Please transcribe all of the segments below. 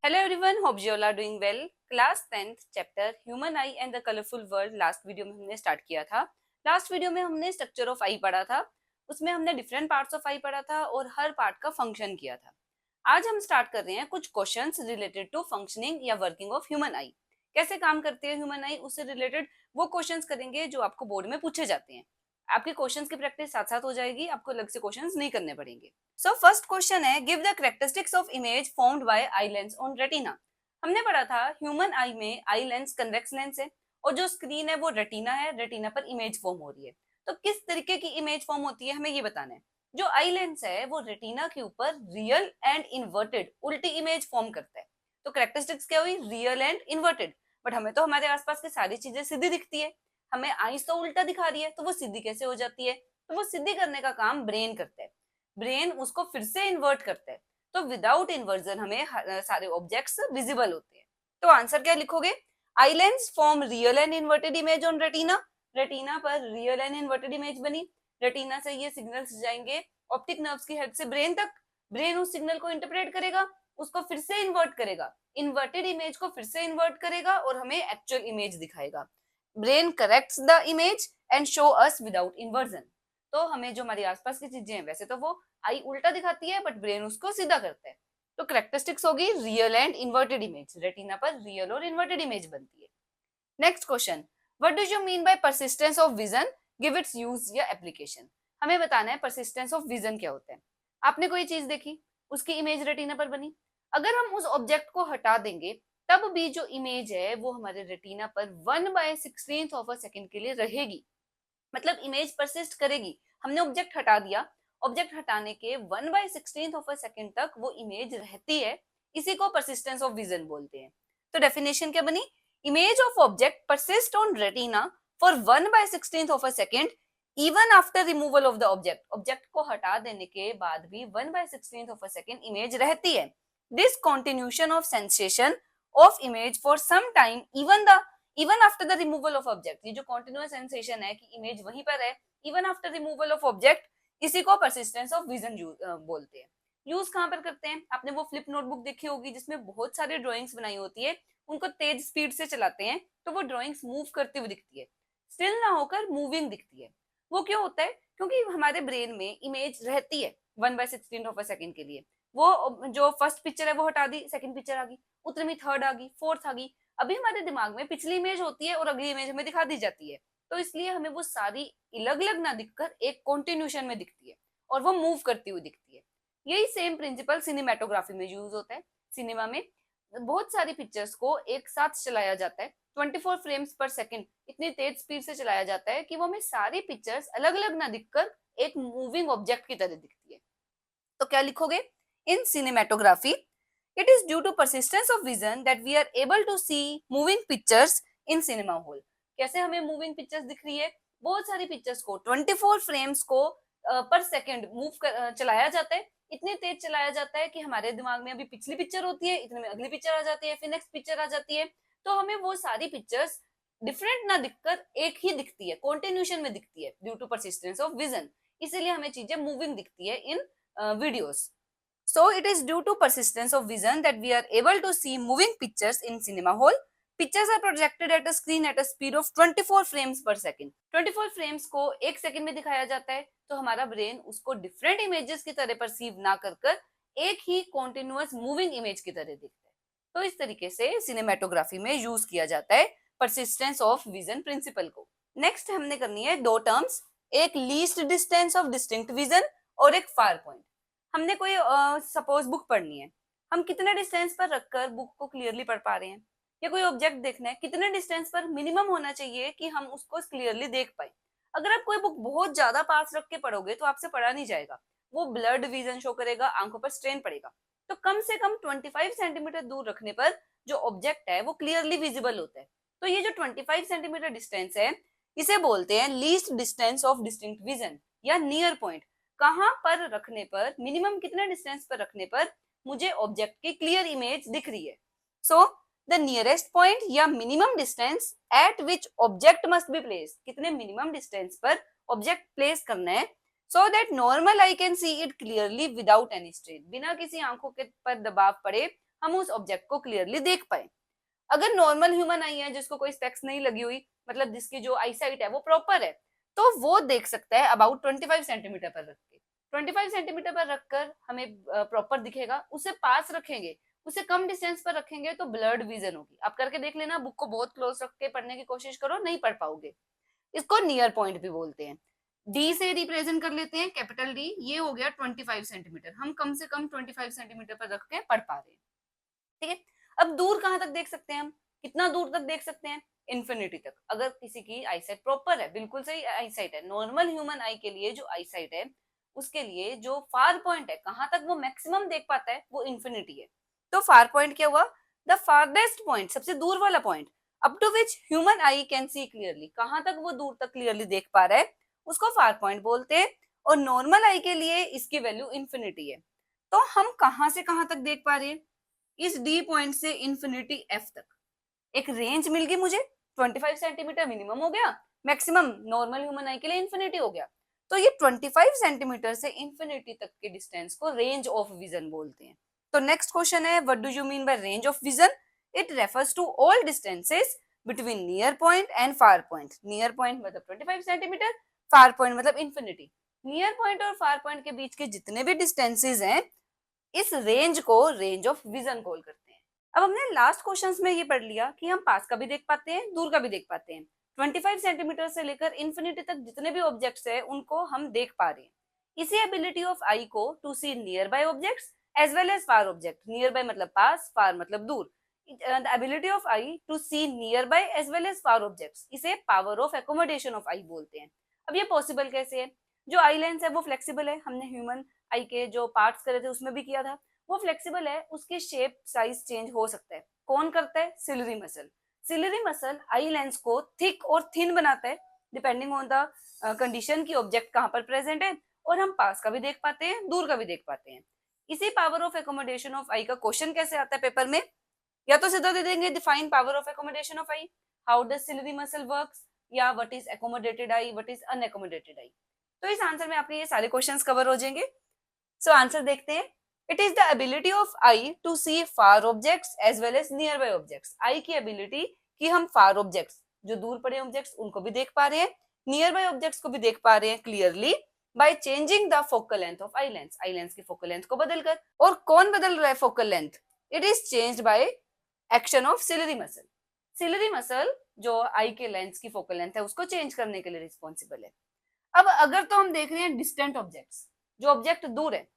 Hello everyone, hope you all are doing well. Class 10th chapter Human Eye and the Colorful World last video में हमने start किया था. Last video में हमने structure of आई पढ़ा था. उसमें हमने डिफरेंट पार्ट्स ऑफ आई पढ़ा था और हर पार्ट का फंक्शन किया था. आज हम स्टार्ट कर रहे हैं कुछ क्वेश्चंस रिलेटेड टू फंक्शनिंग या वर्किंग ऑफ ह्यूमन आई. कैसे काम करते हैं ह्यूमन आई, उससे रिलेटेड वो क्वेश्चंस करेंगे जो आपको बोर्ड में पूछे जाते हैं. आपकी क्वेश्चंस की प्रैक्टिस साथ साथ हो जाएगी, आपको अलग से क्वेश्चंस नहीं करने पड़ेंगे. सो फर्स्ट क्वेश्चन है, give the characteristics of image formed by eye lens on retina. हमने पढ़ा था ह्यूमन आई में आई लेंस कन्वेक्स लेंस है और जो स्क्रीन है वो रेटिना है. रेटिना पर इमेज फॉर्म हो रही है. तो किस तरीके की इमेज फॉर्म होती है हमें ये बताना है. जो आई लेंस है वो रेटिना के ऊपर रियल एंड इन्वर्टेड उल्टी इमेज फॉर्म करता है. तो कैरेक्टरिस्टिक्स क्या हुई, रियल एंड इन्वर्टेड. बट हमें तो हमारे आसपास की सारी चीजें सीधी दिखती है, हमें आईज तो उल्टा दिखा रही है, तो वो सीधी कैसे हो जाती है. तो वो सीधी करने का काम ब्रेन करता है. ब्रेन उसको फिर से इन्वर्ट करता है. तो विदाउट इन्वर्जन हमें सारे ऑब्जेक्ट्स विजिबल होते हैं. तो आंसर क्या लिखोगे, eye lens form real and inverted image on retina. Retina पर रियल एंड इन्वर्टेड इमेज बनी. रेटिना से ये सिग्नल्स जाएंगे ऑप्टिक नर्व्स की हेल्प से ब्रेन तक. ब्रेन उस सिग्नल को इंटरप्रेट करेगा, उसको फिर से इन्वर्ट करेगा, इन्वर्टेड इमेज को फिर से इन्वर्ट करेगा और हमें एक्चुअल इमेज दिखाएगा. Brain corrects the image and show us without inversion. तो हमें जो हमारी आसपास की चीजें हैं वैसे तो वो आई उल्टा दिखाती है, बट ब्रेन उसको सीधा करता है. तो कैरेक्टरिस्टिक्स होगी real and inverted image. Retina पर रियल और इन्वर्टेड इमेज बनती है. Next question, what do you mean bye persistence of vision, give its use या एप्लीकेशन. हमें बताना है परसिस्टेंस ऑफ विजन क्या होता है. आपने कोई चीज देखी, उसकी इमेज रेटिना पर बनी. अगर हम उस ऑब्जेक्ट को हटा देंगे तब भी जो इमेज है वो हमारे रेटिना पर 1/16 ऑफ अ सेकंड के लिए रहेगी. मतलब इमेज परसिस्ट करेगी. हमने ऑब्जेक्ट हटा दिया, ऑब्जेक्ट हटाने के 1/16 ऑफ अ सेकंड तक वो इमेज रहती है. इसी को परसिस्टेंस ऑफ विजन बोलते हैं. तो डेफिनेशन क्या बनी, image of object persist on retina for 1/16 of a second even after removal of the object. Object को हटा देने के बाद भी 1/16 ऑफ अ सेकंड इमेज रहती है. This continuation of sensation of image for some time even after the removal of object. ये जो कॉन्टिन्यूअस सेंसेशन है कि इमेज वहीं पर है even after removal of object, इसी को परसिस्टेंस ऑफ विजन बोलते हैं. यूज कहाँ पर करते हैं, आपने वो फ्लिप नोटबुक देखी होगी जिसमें बहुत सारी ड्राइंग्स बनाई होती है. उनको तेज स्पीड से चलाते हैं तो वो ड्राइंग्स मूव करती हुई दिखती है, स्टिल ना होकर मूविंग दिखती है. वो क्यों होता है, क्योंकि हमारे ब्रेन में इमेज रहती है 1/16 ऑफ अ सेकंड के लिए. वो जो फर्स्ट पिक्चर है वो हटा दी, सेकंड पिक्चर आ गई, उतने में थर्ड आ गई, फोर्थ आ गई. अभी हमारे दिमाग में पिछली इमेज होती है और अगली इमेज हमें दिखा दी जाती है. तो इसलिए हमें वो सारी अलग अलग ना दिखकर एक कॉन्टिन्यूशन में दिखती है और वो मूव करती हुई दिखती है. यही सेम प्रिंसिपल सिनेमेटोग्राफी में यूज होता है. सिनेमा में बहुत सारी पिक्चर्स को एक साथ चलाया जाता है, 24 फ्रेम्स पर सेकंड इतनी तेज स्पीड से चलाया जाता है कि वो हमें सारी पिक्चर्स अलग अलग ना दिखकर एक मूविंग ऑब्जेक्ट की तरह दिखती है. तो क्या लिखोगे, इन cinematography it is due to persistence of vision that we are able to see moving pictures in cinema hall. कैसे हमें मूविंग पिक्चर्स दिख रही है, बहुत सारी पिक्चर्स को 24 फ्रेम्स को पर सेकंड चलाया जाता है. इतनी तेज चलाया जाता है कि हमारे दिमाग में अभी पिछली पिक्चर होती है, इतने में अगली पिक्चर आ जाती है, फिर नेक्स्ट पिक्चर आ जाती है. तो हमें वो सारी पिक्चर्स डिफरेंट ना दिखकर एक ही दिखती है, कॉन्टिन्यूशन में दिखती है due to persistence of vision. इसीलिए हमें चीजें मूविंग दिखती है in videos. So it is due to persistence of vision that we are able to see moving pictures in cinema hall. Pictures are projected at a screen at a speed of 24 frames per second. 24 frames को एक second में दिखाया जाता है. तो हमारा brain उसको different images की तरह परसीव ना कर एक ही कॉन्टिन्यूअस मूविंग इमेज की तरह दिखता है. तो इस तरीके से सिनेमेटोग्राफी में यूज किया जाता है परसिस्टेंस ऑफ विजन प्रिंसिपल को. नेक्स्ट हमने करनी है दो टर्म्स, एक least distance of distinct vision और एक फार पॉइंट. हमने कोई सपोज बुक पढ़नी है, हम कितने डिस्टेंस पर रखकर बुक को क्लियरली पढ़ पा रहे हैं, या कोई ऑब्जेक्ट देखना है कितने डिस्टेंस पर मिनिमम होना चाहिए कि हम उसको क्लियरली देख पाए. अगर आप कोई बुक बहुत ज्यादा पास रख के पढ़ोगे तो आपसे पढ़ा नहीं जाएगा, वो ब्लड विजन शो करेगा, आंखों पर स्ट्रेन पड़ेगा. तो कम से कम 25 सेंटीमीटर दूर रखने पर जो ऑब्जेक्ट है वो क्लियरली विजिबल होता है. तो ये जो 25 सेंटीमीटर डिस्टेंस है इसे बोलते हैं least distance of distinct vision या नियर पॉइंट. कहां पर रखने पर, मिनिमम कितने डिस्टेंस पर रखने पर मुझे ऑब्जेक्ट की क्लियर इमेज दिख रही है. सो द नियरेस्ट पॉइंट या minimum distance eight which object must be place. कितने मिनिमम डिस्टेंस पर ऑब्जेक्ट प्लेस करना है so that normal I can see it clearly without any strain. बिना किसी आंखों के पर दबाव पड़े हम उस ऑब्जेक्ट को क्लियरली देख पाए। अगर नॉर्मल ह्यूमन आई है जिसको कोई स्पेक्स नहीं लगी हुई, मतलब जिसकी जो आई साइट है वो प्रॉपर है, तो वो देख सकता है अबाउट 25 सेंटीमीटर पर रख के। 25 सेंटीमीटर पर रखकर हमें प्रॉपर दिखेगा। उसे पास रखेंगे, उसे कम डिस्टेंस पर रखेंगे तो ब्लर्ड विजन होगी। आप करके देख लेना, बुक को बहुत क्लोज रख के पढ़ने की कोशिश करो, नहीं पढ़ पाओगे। इसको नियर पॉइंट भी बोलते हैं। डी से रिप्रेजेंट कर लेते हैं, कैपिटल डी, ये हो गया 25 सेंटीमीटर। हम कम से कम 25 सेंटीमीटर पर रख के पढ़ पा रहे हैं। ठीक है, अब दूर कहां तक देख सकते हैं हम? कितना दूर तक देख सकते हैं? इन्फिनिटी तक। अगर किसी की आईसाइट प्रॉपर है, बिल्कुल सही आईसाइट है, नॉर्मल ह्यूमन आई के लिए जो आईसाइट है उसके लिए जो फार पॉइंट है, कहां तक वो मैक्सिमम देख पाता है, वो इन्फिनिटी है। तो फार पॉइंट क्या हुआ? द फारदेस्ट पॉइंट, सबसे दूर वाला point, up to which human eye can see clearly, कहां तक वो दूर तक क्लियरली देख पा रहा है, उसको फार पॉइंट बोलते हैं। और नॉर्मल आई के लिए इसकी वैल्यू इन्फिनिटी है। तो हम कहां से कहां तक देख पा रहे हैं? इस डी पॉइंट से इन्फिनिटी एफ तक एक रेंज मिल गई मुझे। 25 सेंटीमीटर मिनिमम हो गया, मैक्सिमम नॉर्मल ह्यूमन आई के लिए इन्फिनिटी हो गया। तो ये 25 सेंटीमीटर से इन्फिनिटी तक के डिस्टेंस को रेंज ऑफ विजन बोलते हैं। तो नेक्स्ट क्वेश्चन है, what do you mean by range of vision? It refers to all distances between near point and far point. Near point मतलब 25 सेंटीमीटर, फार पॉइंट मतलब infinity. Near point और far point के बीच के जितने भी distances हैं, इस रेंज को रेंज ऑफ विजन कॉल करते हैं। अब हमने लास्ट क्वेश्चंस में ये पढ़ लिया कि हम पास का भी देख पाते हैं, दूर का भी देख पाते हैं। 25 सेंटीमीटर से लेकर इन्फिनिटी तक जितने भी ऑब्जेक्ट्स हैं उनको हम देख पा रहे हैं। इसी एबिलिटी ऑफ आई को to see nearby objects as well as far object, nearby मतलब पास, फार मतलब दूर, the ability of eye to see nearby as well as far objects, इसे power of accommodation of eye बोलते हैं। अब ये possible कैसे है? जो आई लेंस है वो फ्लेक्सिबल है, हमने ह्यूमन आई के जो पार्ट्स करे थे उसमें भी किया था। वो फ्लेक्सिबल है, उसकी शेप साइज चेंज हो सकता है। कौन करता है? Ciliary muscle. Ciliary muscle eye lens को थिक और थिन बनाता है डिपेंडिंग ऑन द कंडीशन की ऑब्जेक्ट कहाँ पर प्रेजेंट है, और हम पास का भी देख पाते हैं, दूर का भी देख पाते हैं। इसी पावर ऑफ एकोमोडेशन ऑफ आई का क्वेश्चन कैसे आता है पेपर में? या तो सीधा दे देंगे define power of accommodation of eye, how does ciliary muscle works, या what is accommodated eye, what is unaccommodated eye. तो इस आंसर में आपके ये सारे क्वेश्चंस कवर हो जाएंगे। सो आंसर देखते हैं। It is the ability of eye to see far objects as well as nearby objects. Eye की एबिलिटी कि हम फार ऑब्जेक्ट्स, जो दूर पड़े ऑब्जेक्ट्स, उनको भी देख पा रहे हैं, नियर बाय ऑब्जेक्ट्स को भी देख पा रहे हैं clearly by changing the focal length of eye lens, eye lens की फोकल लेंथ को बदलकर। और कौन बदल रहा है focal length? It is changed by action of ciliary muscle. Ciliary muscle जो आई के लेंस की फोकल लेंथ है उसको चेंज करने के लिए रिस्पॉन्सिबल है। अब अगर तो हम देख रहे हैं डिस्टेंट ऑब्जेक्ट्स, जो ऑब्जेक्ट दूर है,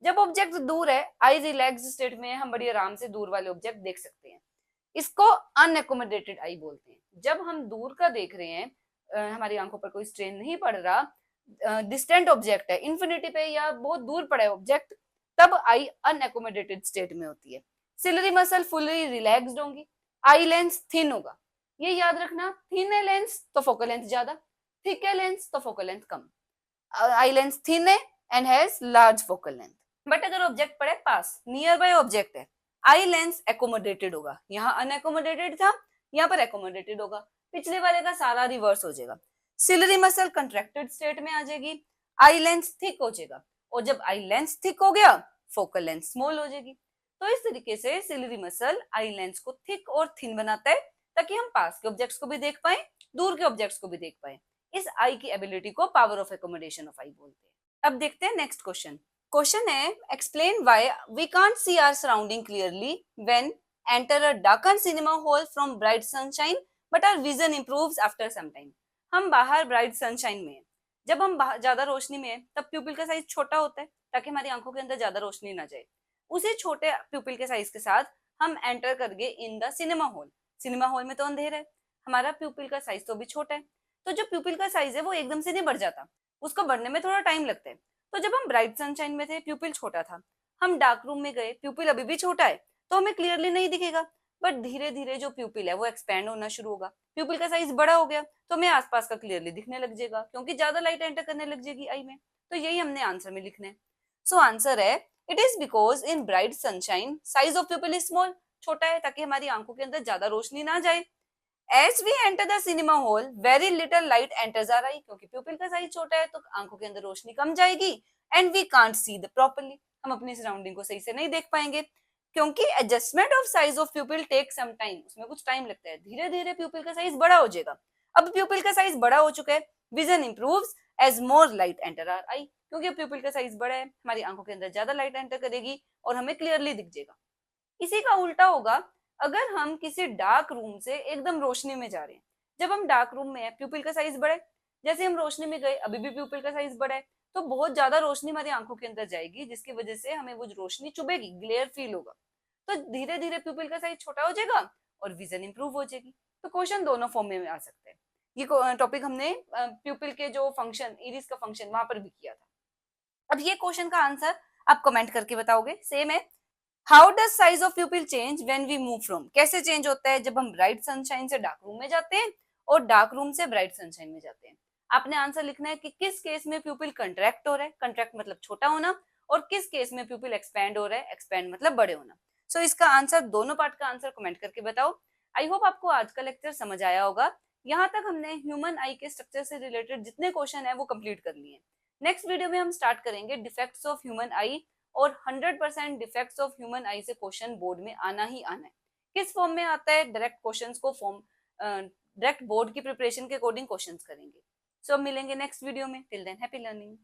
जब ऑब्जेक्ट दूर है आई रिलैक्स स्टेट में हम बड़ी आराम से दूर वाले ऑब्जेक्ट देख सकते हैं। इसको अनएकोमोडेटेड आई बोलते हैं। जब हम दूर का देख रहे हैं, हमारी आंखों पर कोई स्ट्रेन नहीं पड़ रहा, डिस्टेंट ऑब्जेक्ट है, इन्फिनिटी पे या बहुत दूर पड़ा है ऑब्जेक्ट, तब आई अनएकोमोडेटेड स्टेट में होती है। सिलरी मसल फुली रिलैक्स्ड होंगी, आई लेंस थिन होगा। ये याद रखना, थिन है लेंस तो फोकल लेंथ ज्यादा, थिक है लेंस तो फोकल लेंथ कम। आई लेंस थिन है and has large focal length. But अगर ऑब्जेक्ट पड़े पास, नियर बाय ऑब्जेक्ट है, आई लेंस एकोमोडेटेड होगा। यहाँ अनएकोमोडेटेड था, यहाँ पर एकोमोडेटेड होगा। पिछले वाले का सारा रिवर्स हो जाएगा। सिलरी मसल कंट्रैक्टेड स्टेट में आ जाएगी, आई लेंस थिक हो जाएगा, और जब आई लेंस थिक हो गया फोकल लेंथ स्मॉल हो जाएगी। तो इस तरीके से सिलरी मसल आई लेंस को थिक और थिन बनाता है ताकि हम पास के ऑब्जेक्ट्स को भी देख पाए, दूर के ऑब्जेक्ट्स को भी देख पाए। इस आई की एबिलिटी को power of accommodation of eye बोलते हैं। अब देखते हैं नेक्स्ट क्वेश्चन। क्वेश्चन है, explain why we can't see our surrounding clearly when enter a darken cinema hall from bright sunshine but our vision improves after some time. हम बाहर bright sunshine में हैं, जब हम ज्यादा रोशनी में हैं तब प्यूपिल का साइज छोटा होता है ताकि हमारी आंखों के अंदर ज्यादा रोशनी ना जाए। उसी छोटे प्यूपिल के साइज के साथ हम एंटर कर गए in the cinema hall. Cinema hall में तो अंधेरा है, हमारा प्यूपिल का साइज तो भी छोटा है, तो जो प्यूपिल का साइज है वो एकदम से नहीं बढ़ जाता, उसको बढ़ने में थोड़ा टाइम लगता है। तो जब हम ब्राइट सनशाइन में थे प्यूपिल छोटा था, हम डार्क रूम में गए प्यूपिल अभी भी छोटा है, तो हमें क्लियरली नहीं दिखेगा। बट धीरे धीरे जो प्यूपिल है वो एक्सपैंड होना शुरू होगा, प्यूपिल का साइज बड़ा हो गया तो हमें आसपास का क्लियरली दिखने लग जाएगा क्योंकि ज्यादा लाइट एंटर करने लग जाएगी आई में। तो यही हमने आंसर में लिखना है। सो आंसर है, it is because in bright sunshine size of प्यूपिल is small, छोटा है ताकि हमारी आंखों के अंदर ज्यादा रोशनी ना जाए। As we enter the cinema hall, very little light enters our eye, क्योंकि प्यूपिल का साइज छोटा है तो आंखों के अंदर रोशनी कम जाएगी, and we can't see the properly, हम अपनी सराउंडिंग को सही से नहीं देख पाएंगे। क्योंकि adjustment of size of pupil take some time, उसमें कुछ टाइम लगता है, धीरे धीरे प्यूपिल का साइज बड़ा हो जाएगा। अब प्यूपिल का साइज बड़ा हो चुका है, vision improves as more light enter our eye, क्योंकि प्यूपिल का साइज बड़ा है, हमारी आंखों के अंदर ज्यादा लाइट एंटर करेगी और हमें क्लियरली दिख जाएगा। इसी का उल्टा होगा अगर हम किसी डार्क रूम से एकदम रोशनी में जा रहे हैं। जब हम डार्क रूम में है, प्यूपिल का साइज बड़ा है, जैसे हम रोशनी में गए अभी भी प्यूपिल का साइज बड़ा है, तो बहुत ज्यादा रोशनी हमारी आंखों के अंदर जाएगी, जिसकी वजह से हमें वो रोशनी चुभेगी, ग्लेयर फील होगा। तो धीरे धीरे प्यूपिल का साइज छोटा हो जाएगा और विजन इंप्रूव हो जाएगी। तो क्वेश्चन दोनों फॉर्म में आ सकते हैं। ये टॉपिक हमने प्यूपिल के जो फंक्शन, इरिस का फंक्शन, वहां पर भी किया था। अब ये क्वेश्चन का आंसर आप कमेंट करके बताओगे। सेम है, how does size of pupil change when we move from, कैसे चेंज होता है जब हम ब्राइट सनशाइन से डार्क रूम में जाते हैं और डार्क रूम से ब्राइट सनशाइन में जाते हैं। आपने आंसर लिखना है कि किस केस में प्यूपिल कंट्रैक्ट हो रहा है, कंट्रैक्ट मतलब छोटा होना, और किस केस में प्यूपिल एक्सपैंड हो रहा है, एक्सपैंड मतलब बड़े होना। सो इसका आंसर, दोनों पार्ट का आंसर कमेंट करके बताओ। आई होप आपको आज का लेक्चर समझ आया होगा। यहाँ तक हमने ह्यूमन आई के स्ट्रक्चर से रिलेटेड जितने क्वेश्चन है वो कंप्लीट कर लिए। नेक्स्ट वीडियो में हम स्टार्ट करेंगे डिफेक्ट्स ऑफ ह्यूमन आई, और 100% डिफेक्ट्स ऑफ ह्यूमन आई से क्वेश्चन बोर्ड में आना ही आना है। किस फॉर्म में आता है, डायरेक्ट क्वेश्चंस को फॉर्म, डायरेक्ट बोर्ड की प्रिपरेशन के अकॉर्डिंग क्वेश्चंस करेंगे। सो मिलेंगे नेक्स्ट वीडियो में। Till than happy learning.